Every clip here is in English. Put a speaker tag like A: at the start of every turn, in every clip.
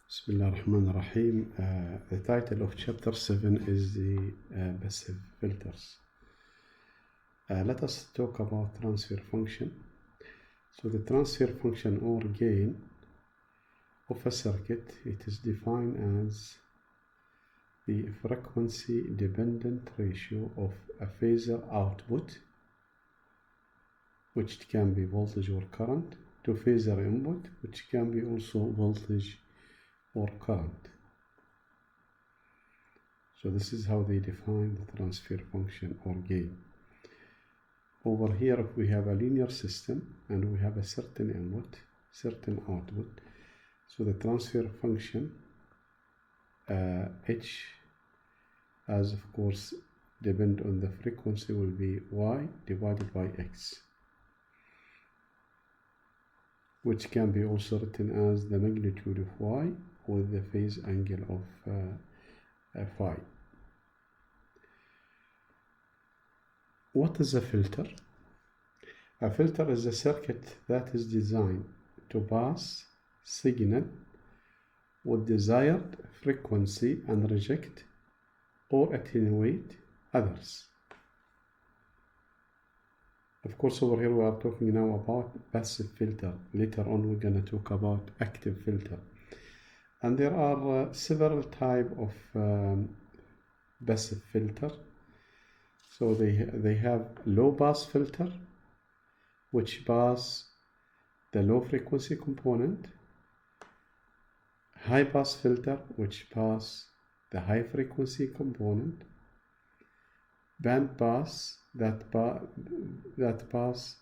A: Bismillah ar-Rahman ar-Rahim. The title of chapter 7 is the passive filters. Let us talk about transfer function. So the transfer function or gain of a circuit, it is defined as the frequency dependent ratio of a phasor output, which can be voltage or current, to phasor input, which can be also voltage or current. So this is how they define the transfer function or gain. Over here, if we have a linear system and we have a certain input, certain output, so the transfer function h, as of course depend on the frequency, will be y divided by x, which can be also written as the magnitude of y with the phase angle of phi. What is a filter? A filter is a circuit that is designed to pass signal with desired frequency and reject or attenuate others. Of course, over here we are talking now about passive filter. Later on we're going to talk about active filter. And there are several types of passive filter. So they have low pass filter, which pass the low frequency component, high pass filter, which pass the high frequency component, band pass that pass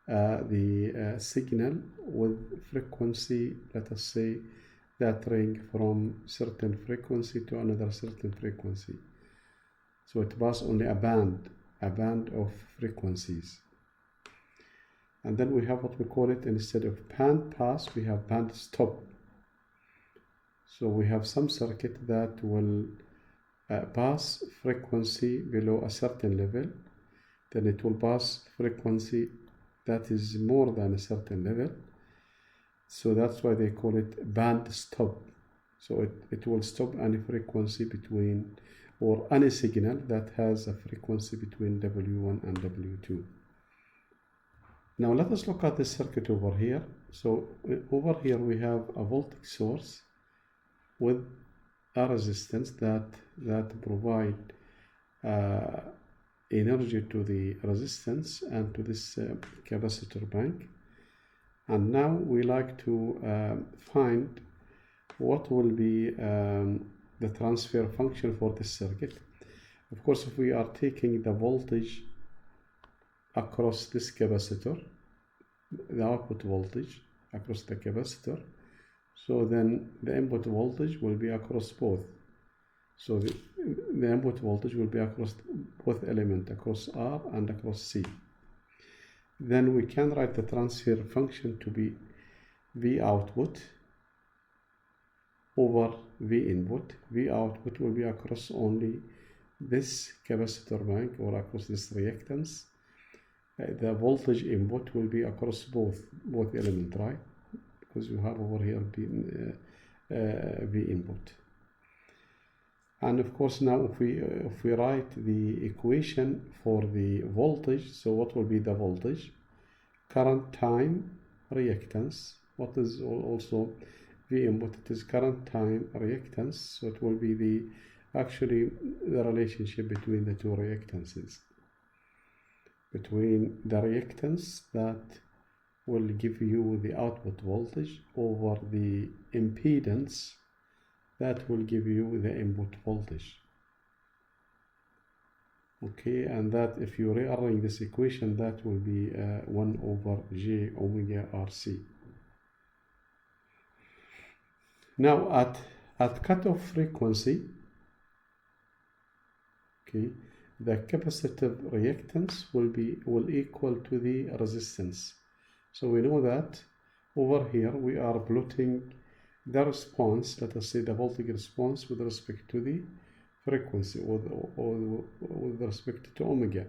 A: the signal with frequency, let us say, that range from certain frequency to another certain frequency. So it passes only a band of frequencies. And then we have what we call it, instead of band pass, we have band stop. So we have some circuit that will pass frequency below a certain level, then it will pass frequency that is more than a certain level. So that's why they call it band stop. So it will stop any frequency between, or any signal that has a frequency between W1 and W2. Now let us look at the circuit over here. So over here we have a voltage source with a resistance that provide energy to the resistance and to this capacitor bank. And now we like to find what will be the transfer function for this circuit. Of course, if we are taking the voltage across this capacitor, the output voltage across the capacitor, so then the input voltage will be across both. So the input voltage will be across both elements, across R and across C. Then we can write the transfer function to be V output over V input. V output will be across only this capacitor bank or across this reactance. The voltage input will be across both elements, right? Because you have over here V input. And of course now if we write the equation for the voltage, so what will be the voltage? Current time reactance. What is also V input? It is current time reactance. So it will be the relationship between the two reactances. Between the reactance that will give you the output voltage over the impedance that will give you the input voltage. Okay, and that if you rearrange this equation, that will be 1 over j omega RC. Now at cutoff frequency, okay, the capacitive reactance will equal to the resistance. So we know that over here we are plotting the response, let us say the voltage response with respect to the frequency or with respect to omega.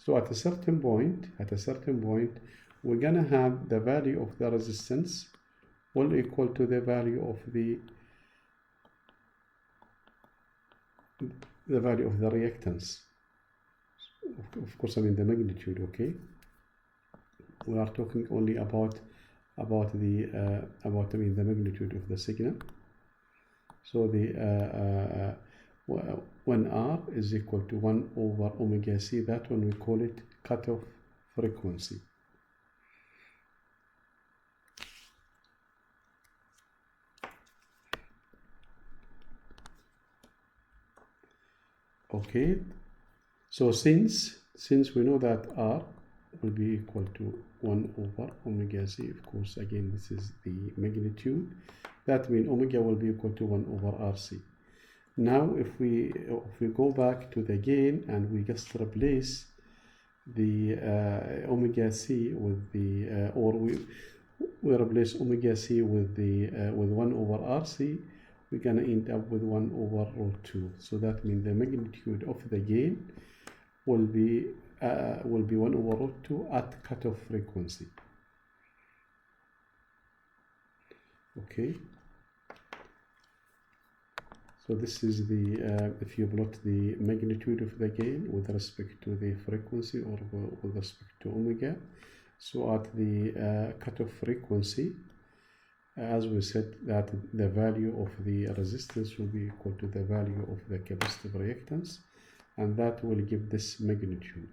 A: So at a certain point, we're gonna have the value of the resistance will equal to the value of the the value of the reactance. Of course, I mean the magnitude. Okay, we are talking only about the the magnitude of the signal. So the when R is equal to 1 over omega c, that one we call it cutoff frequency. Okay, so since we know that R will be equal to 1 over omega c, of course, again, this is the magnitude. That means omega will be equal to 1 over RC. Now, if we go back to the gain and we just replace the omega c with the or we replace omega c with the with 1 over RC, we're gonna end up with 1 over root 2. So that means the magnitude of the gain will be 1 over root 2 at cutoff frequency. Okay. So this is the if you plot the magnitude of the gain with respect to the frequency or with respect to omega. So at the cutoff frequency, as we said, that the value of the resistance will be equal to the value of the capacitive reactance, and that will give this magnitude.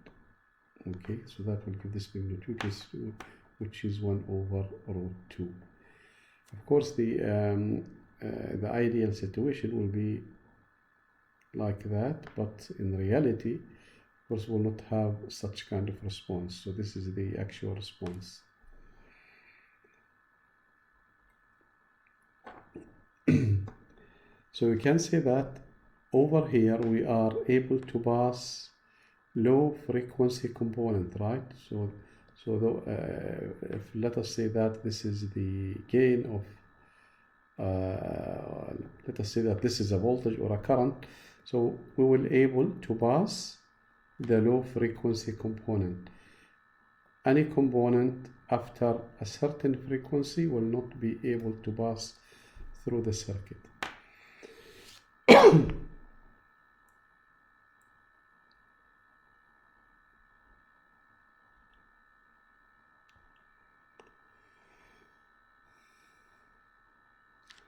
A: Okay, so that will give this magnitude, which is 1 over root 2. Of course, the ideal situation will be like that, but in reality, of course, will not have such kind of response. So this is the actual response. So we can say that over here we are able to pass low frequency component, right? So if let us say that this is the gain of let us say that this is a voltage or a current, so we will able to pass the low frequency component. Any component after a certain frequency will not be able to pass through the circuit.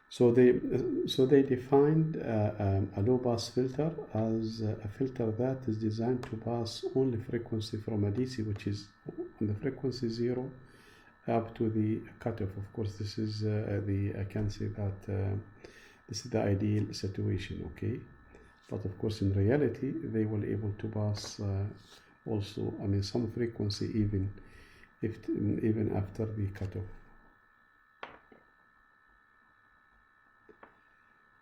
A: So they defined a low-pass filter as a filter that is designed to pass only frequency from a DC, which is on the frequency 0 up to the cutoff. Of course, this is I can say that this is the ideal situation, okay? But of course, in reality, they will able to pass also, I mean, some frequency even after the cutoff.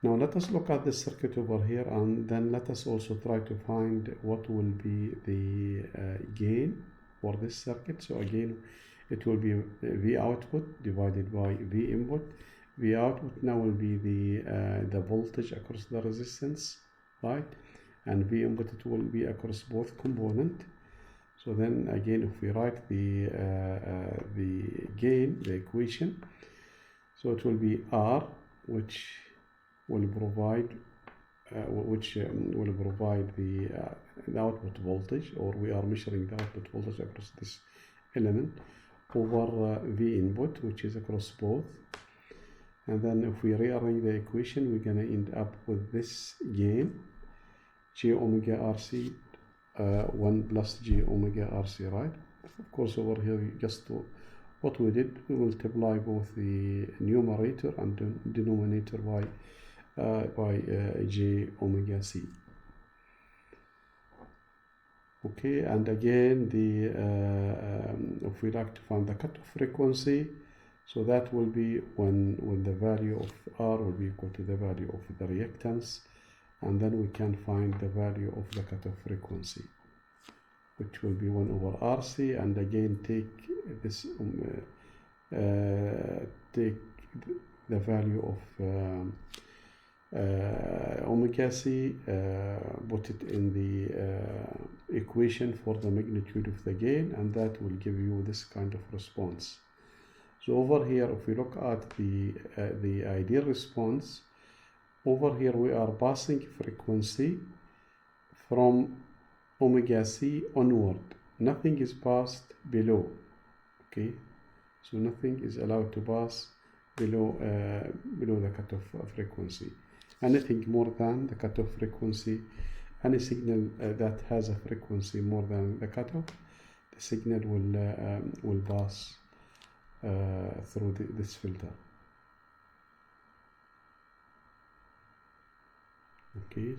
A: Now let us look at the circuit over here, and then let us also try to find what will be the gain for this circuit. So again, it will be V output divided by V input. V output now will be the voltage across the resistance, right? And V input, it will be across both component. So then again, if we write the gain, the equation, so it will be R, which will provide the output voltage, or we are measuring the output voltage across this element, over V input, which is across both. And then if we rearrange the equation, we're going to end up with this gain, J omega RC 1 plus J omega RC, right? Of course, over here, what we did, we multiply both the numerator and the denominator by J omega C. Okay, and again, if we like to find the cutoff frequency, so that will be when the value of R will be equal to the value of the reactance, and then we can find the value of the cutoff frequency, which will be 1 over RC, and again take this take the value of omega C, put it in the equation for the magnitude of the gain, and that will give you this kind of response. So over here, if we look at the ideal response, over here we are passing frequency from omega C onward. Nothing is passed below. Okay, so nothing is allowed to pass below the cutoff frequency. Anything more than the cutoff frequency, any signal that has a frequency more than the cutoff, the signal will pass through this filter. Okay,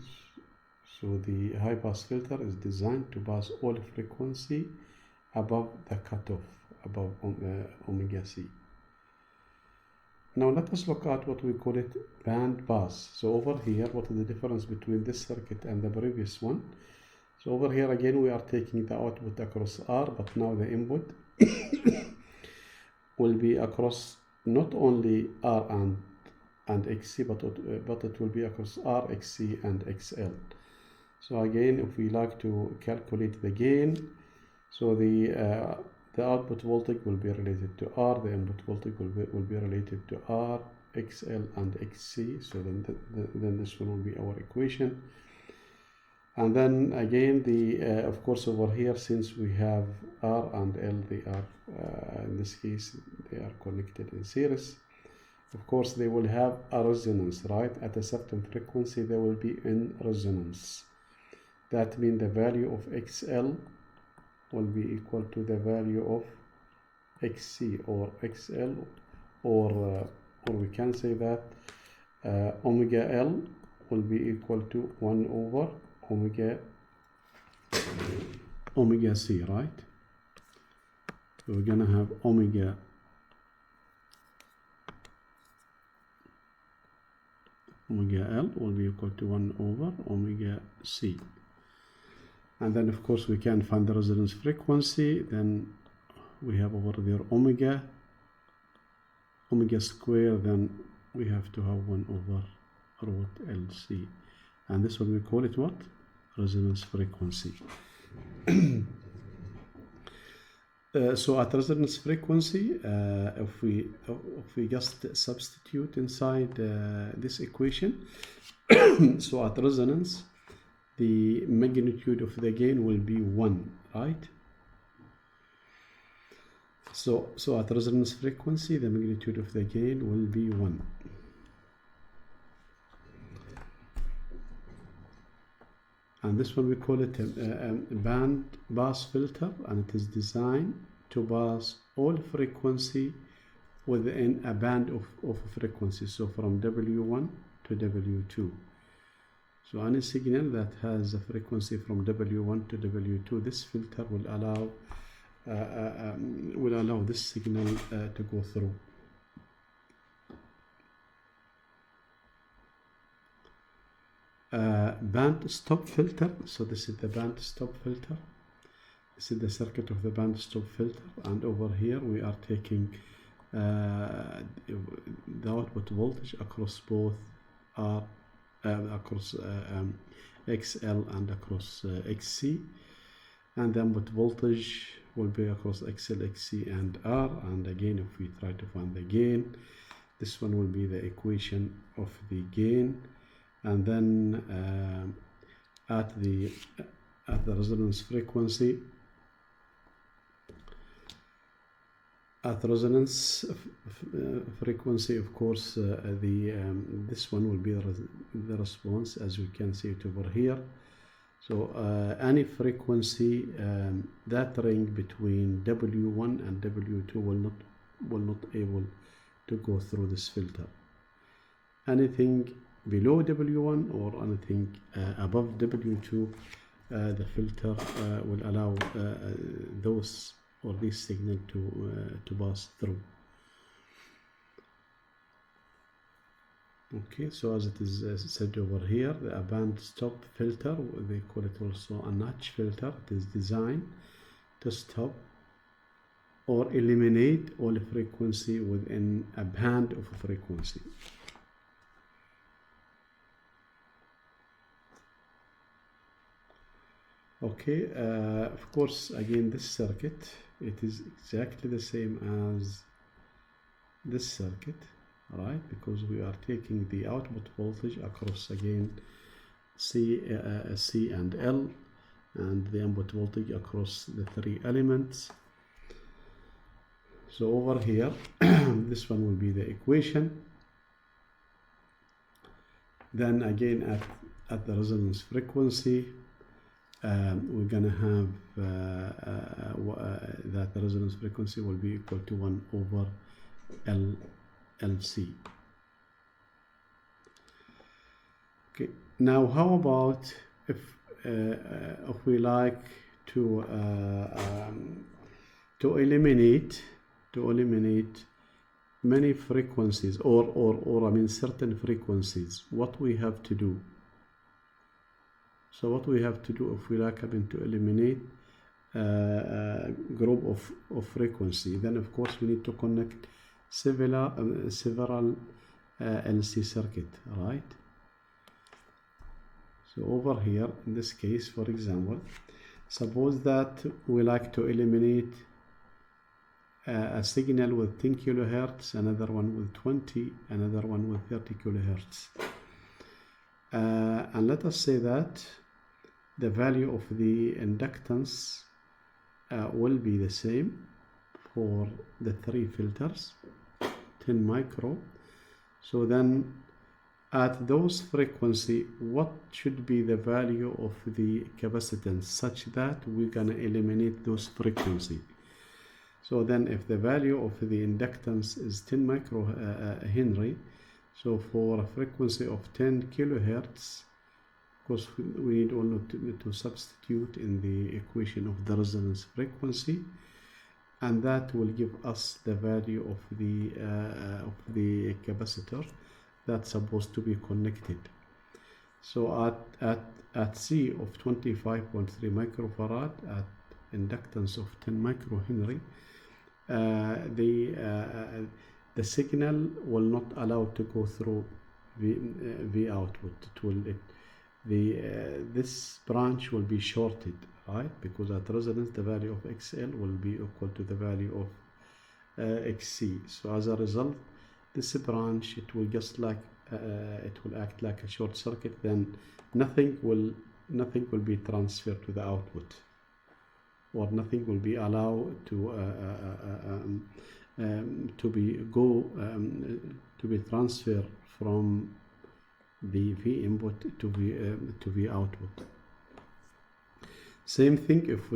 A: so the high pass filter is designed to pass all frequency above the cutoff, above omega C. Now let us look at what we call it band pass. So over here, what is the difference between this circuit and the previous one? So over here again we are taking the output across R, but now the input will be across not only R and XC, but it will be across R, XC and XL. So again, if we like to calculate the gain, so the output voltage will be related to R, the input voltage will be related to R, XL and XC. So then this one will be our equation. And then again, of course over here, since we have R and L, they are in this case they are connected in series. Of course they will have a resonance, right? At a certain frequency they will be in resonance. That means the value of XL will be equal to the value of XC or XL, or we can say that omega L will be equal to 1 over omega C, right? So we're gonna have omega L will be equal to 1 over omega C. And then of course we can find the resonance frequency. Then we have over there omega square, then we have to have 1 over root LC. And this one we call it what? Resonance frequency. So at resonance frequency, if we just substitute inside this equation, so at resonance, the magnitude of the gain will be 1, right? So at resonance frequency, the magnitude of the gain will be 1. And this one we call it a band pass filter, and it is designed to pass all frequency within a band of frequency, so from W1 to W2. So any signal that has a frequency from W1 to W2, this filter will allow this signal to go through. Band stop filter. So this is the band stop filter. This is the circuit of the band stop filter, and over here we are taking the output voltage across both across XL and across XC, and the input voltage will be across XL, XC and R. And again, if we try to find the gain, this one will be the equation of the gain. And then at the resonance frequency, at resonance frequency, of course, this one will be the response, as we can see it over here. So any frequency that range between W1 and W2 will not able to go through this filter. Anything below W1 or anything above W2, the filter will allow those or this signal to pass through. Okay, so as it is said over here, a band stop filter, they call it also a notch filter. It is designed to stop or eliminate all frequency within a band of a frequency. Okay, of course, again, this circuit, it is exactly the same as this circuit, right? Because we are taking the output voltage across again C and L, and the input voltage across the three elements. So over here, this one will be the equation. Then again at the resonance frequency, we're gonna have that the resonance frequency will be equal to 1 over LC. Okay, now how about if we like to eliminate many frequencies, or I mean certain frequencies, what we have to do? So what we have to do if we like to eliminate a group of frequency, then of course we need to connect several LC circuit, right? So over here in this case, for example, suppose that we like to eliminate a signal with 10 kilohertz, another one with 20, another one with 30 kilohertz. And let us say that the value of the inductance will be the same for the three filters, 10 micro. So then at those frequency, what should be the value of the capacitance such that we're gonna eliminate those frequency? So then if the value of the inductance is 10 micro Henry, so for a frequency of 10 kilohertz, of course we need only to substitute in the equation of the resonance frequency, and that will give us the value of the capacitor that's supposed to be connected. So at C of 25.3 microfarad at inductance of 10 microhenry, the signal will not allow to go through V output. This branch will be shorted, right? Because at resonance the value of XL will be equal to the value of XC. So as a result, this branch, it will just like it will act like a short circuit. Then nothing will be transferred to the output, or nothing will be allowed to be transferred from the V input to V output. Same thing if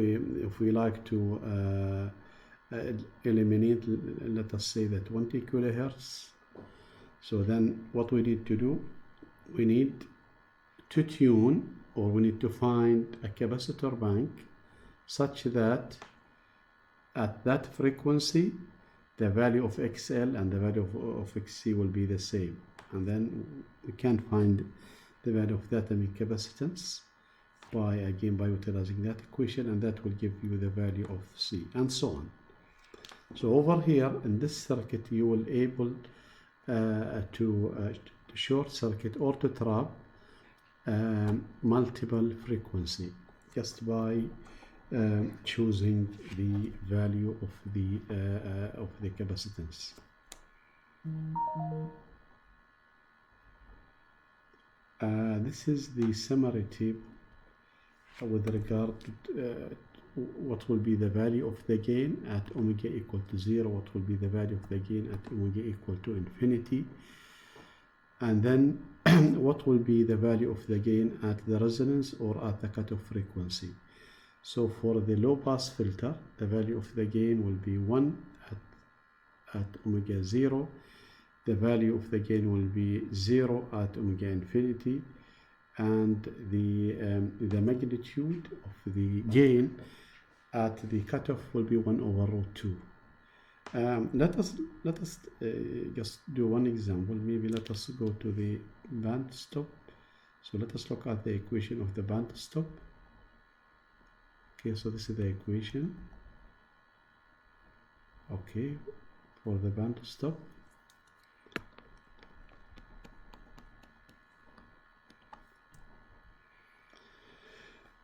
A: we like to eliminate, let us say, the 20 kilohertz. So then what we need to do, we need to tune, or we need to find a capacitor bank such that at that frequency the value of XL and the value of XC will be the same, and then we can find the value of that capacitance by utilizing that equation, and that will give you the value of C, and so on. So over here in this circuit, you will able to short circuit or to trap multiple frequency just by choosing the value of the capacitance. This is the summary table with regard to what will be the value of the gain at omega equal to 0, what will be the value of the gain at omega equal to infinity, and then what will be the value of the gain at the resonance or at the cutoff frequency. So for the low pass filter, the value of the gain will be 1 at omega 0, the value of the gain will be 0 at omega infinity, and the magnitude of the gain at the cutoff will be 1 over root 2. Let us just do one example. Maybe let us go to the band stop. So let us look at the equation of the band stop. Okay, so this is the equation. Okay, for the band stop.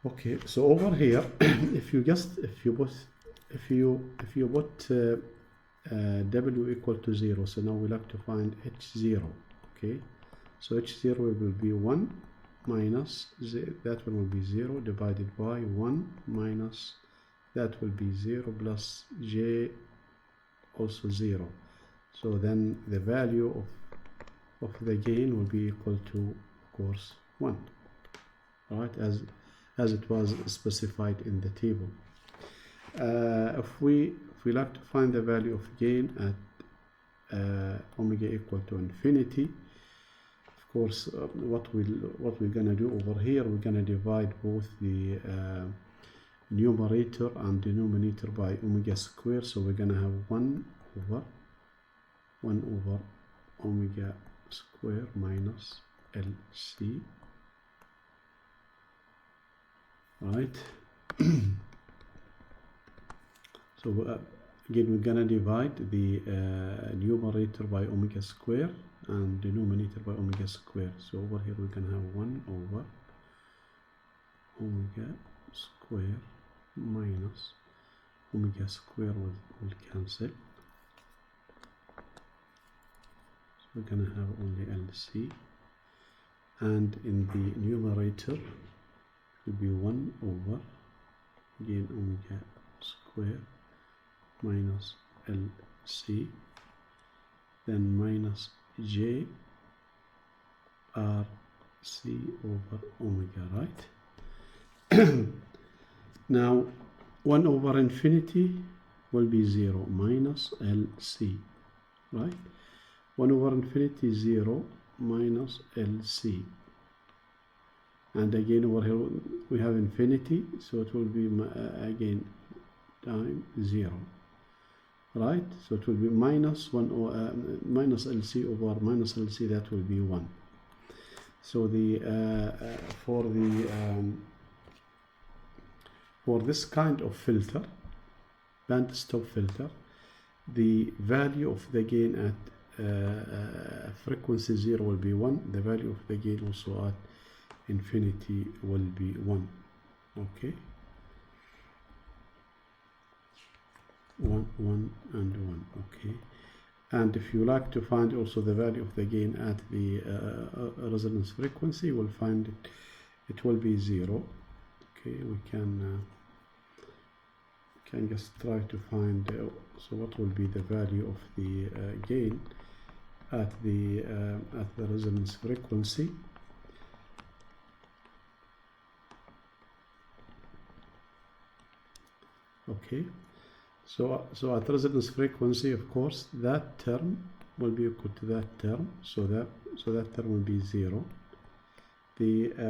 A: Okay, so over here, if you put W equal to 0. So now we like to find H0. Okay, so H0 will be 1 minus that one will be 0 divided by 1 minus that will be 0 plus J also 0. So then the value of the gain will be equal to, of course, 1. Right, as it was specified in the table. If we like to find the value of gain at omega equal to infinity, of course, what we're gonna do over here, we're gonna divide both the numerator and denominator by omega square. So we're gonna have 1 over omega square minus LC. Right. So again, we're gonna divide the numerator by omega square and denominator by omega square. So over here we're gonna have 1 over omega square minus omega square will cancel. So we're gonna have only LC, and in the numerator will be 1 over again omega square minus LC, then minus J RC over omega, right? Now 1 over infinity will be 0 minus LC, right? 1 over infinity 0 minus LC, and again over here we have infinity, so it will be again time 0, right? So it will be minus 1 or minus LC over minus LC, that will be 1. So the for this kind of filter, band stop filter, the value of the gain at frequency 0 will be 1. The value of the gain also at infinity will be 1. Okay, 1 and 1. Okay, and if you like to find also the value of the gain at the resonance frequency, you will find it will be 0. Okay, we can just try to find so what will be the value of the gain at the resonance frequency. Okay, so at resonance frequency, of course, that term will be equal to that term, so that term will be 0. Then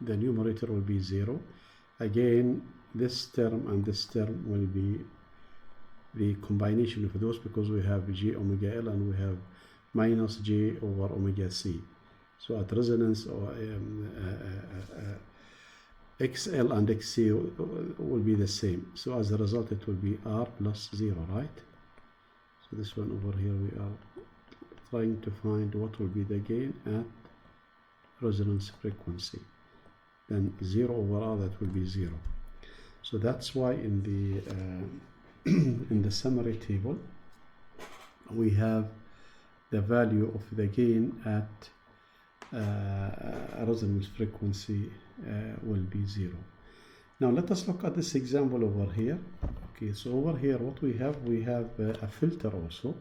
A: the numerator will be 0. Again, this term and this term will be the combination of those, because we have J omega L and we have minus J over omega C. So at resonance, or XL and XC will be the same. So as a result, it will be R plus 0, right? So this one over here, we are trying to find what will be the gain at resonance frequency. Then 0 over R, that will be 0. So that's why in the in the summary table we have the value of the gain at resonance frequency will be 0. Now let us look at this example over here. Okay, so over here what we have a filter also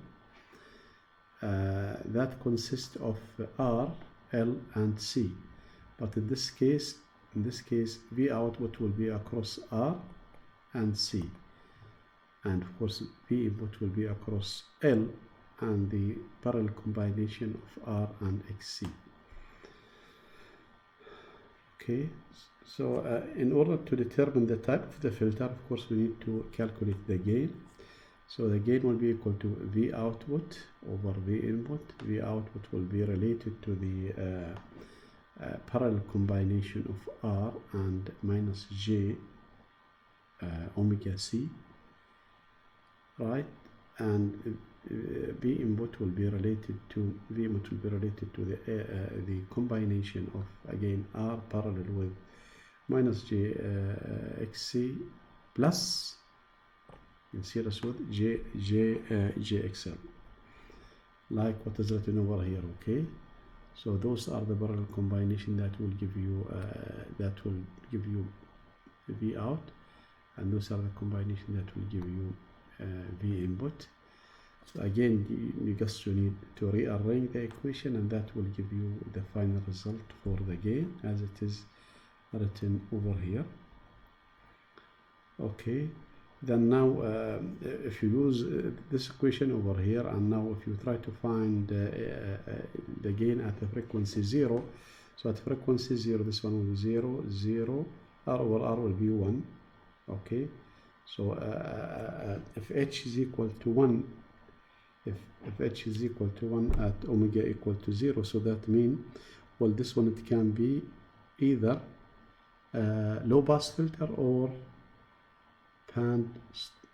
A: that consists of R, L and C, but in this case V output will be across R and C, and of course V input will be across L and the parallel combination of R and XC. Okay, so in order to determine the type of the filter, of course we need to calculate the gain. So the gain will be equal to V output over V input. V output will be related to the parallel combination of R and minus J omega C, right? And V input will be related to the combination of, again, R parallel with minus J XC plus نصير أسود JXL, like what is written over here. Okay, so those are the parallel combination that will give you V out, and those are the combination that will give you V input. So again, you just need to rearrange the equation, and that will give you the final result for the gain as it is written over here. Okay, then now if you use this equation over here, and now if you try to find the gain at the frequency 0, so at frequency 0 this one will be 0, 0, R over R will be 1. Okay, so if H is equal to 1, if H is equal to 1 at omega equal to 0, so that means, well, this one it can be either low pass filter or band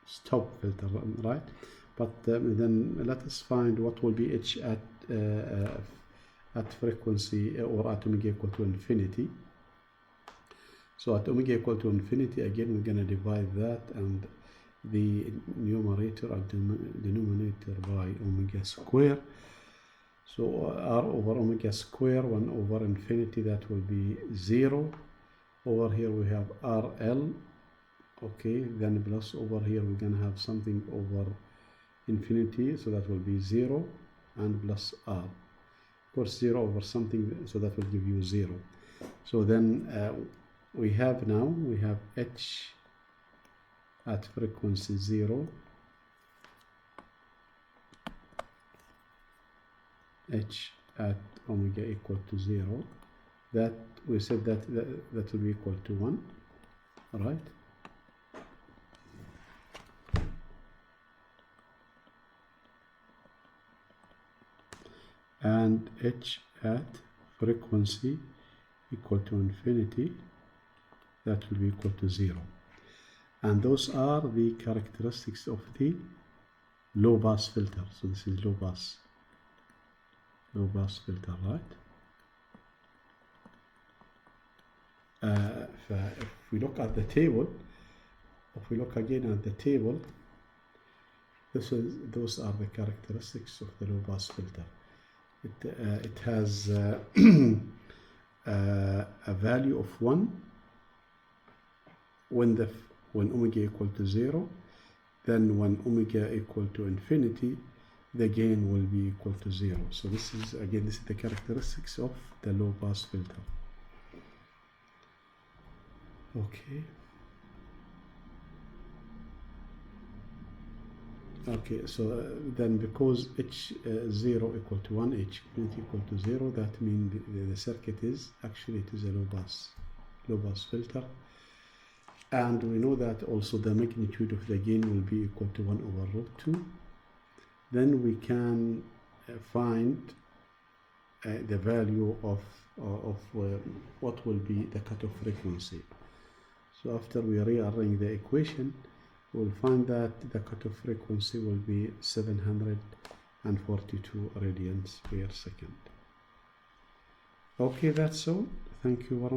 A: stop filter, right? But then let us find what will be H at frequency or at omega equal to infinity. So at omega equal to infinity, again we're going to divide that and the numerator and denominator by omega square. So R over omega square 1 over infinity, that will be 0. Over here we have RL. Okay, then plus over here we're going to have something over infinity, so that will be 0, and plus R. Of course 0 over something, so that will give you 0. So then we have H at frequency 0, H at omega equal to 0, that we said that will be equal to 1, right? And H at frequency equal to infinity, that will be equal to 0. And those are the characteristics of the low pass filter. So this is low pass filter, right? If we look at the table, if we look again at the table, those are the characteristics of the low pass filter. It has a value of 1 when omega equal to 0, then when omega equal to infinity, the gain will be equal to 0. So this is the characteristics of the low pass filter. Okay. Okay, so then because H0 equal to 1, H infinity equal to 0, that means the circuit is actually a low pass filter. And we know that also the magnitude of the gain will be equal to 1 over root 2. Then we can find the value of what will be the cutoff frequency. So after we rearrange the equation, we'll find that the cutoff frequency will be 742 radians per second. Okay, that's all. Thank you very much.